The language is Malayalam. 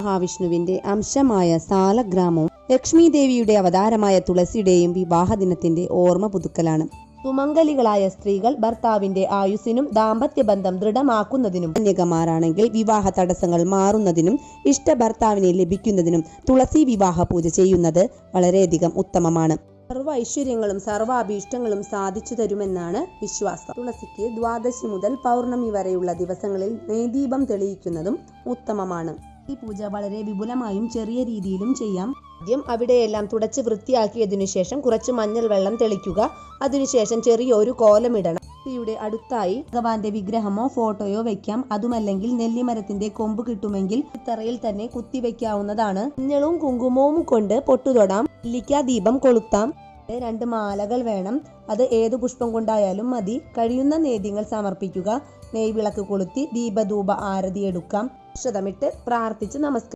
മഹാവിഷ്ണുവിന്റെ അംശമായ സാലഗ്രാമവും ലക്ഷ്മി ദേവിയുടെ അവതാരമായ തുളസിയുടെയും വിവാഹ ദിനത്തിന്റെ ഓർമ്മ പുതുക്കലാണ്. സുമംഗലികളായ സ്ത്രീകൾ ഭർത്താവിന്റെ ആയുസ്സിനും ദാമ്പത്യബന്ധം ദൃഢമാക്കുന്നതിനും, കന്യകമാരാണെങ്കിൽ വിവാഹ തടസ്സങ്ങൾ മാറുന്നതിനും ഇഷ്ട ഭർത്താവിനെ ലഭിക്കുന്നതിനും തുളസി വിവാഹ പൂജ ചെയ്യുന്നത് വളരെയധികം ഉത്തമമാണ്. സർവ്വ ഐശ്വര്യങ്ങളും സർവ്വാഭീഷ്ടങ്ങളും സാധിച്ചു തരുമെന്നാണ് വിശ്വാസം. തുളസിക്ക് ദ്വാദശി മുതൽ പൗർണമി വരെയുള്ള ദിവസങ്ങളിൽ നെയ്ദീപം തെളിയിക്കുന്നതും ഉത്തമമാണ്. ഈ പൂജ വളരെ വിപുലമായും ചെറിയ രീതിയിലും ചെയ്യാം. ആദ്യം അവിടെയെല്ലാം തുടച്ച് വൃത്തിയാക്കിയതിനു ശേഷം കുറച്ച് മഞ്ഞൾ വെള്ളം തെളിക്കുക. അതിനുശേഷം ചെറിയൊരു കോലമിടണം. യുടെ അടുത്തായി ഭഗവാന്റെ വിഗ്രഹമോ ഫോട്ടോയോ വെക്കാം. അതുമല്ലെങ്കിൽ നെല്ലിമരത്തിന്റെ കൊമ്പ് കിട്ടുമെങ്കിൽ തറയിൽ തന്നെ കുത്തിവെക്കാവുന്നതാണ്. മഞ്ഞളും കുങ്കുമവും കൊണ്ട് പൊട്ടുതൊടാം. നെല്ലിക്കാ ദീപം കൊളുത്താം. 2 മാലകൾ വേണം. അത് ഏതു പുഷ്പം കൊണ്ടായാലും മതി. കഴിയുന്ന നേദ്യങ്ങൾ സമർപ്പിക്കുക. നെയ്വിളക്ക് കൊളുത്തി ദീപധൂപ ആരതി എടുക്കാം. അക്ഷതമിട്ട് പ്രാർത്ഥിച്ച് നമസ്കരിക്കാം.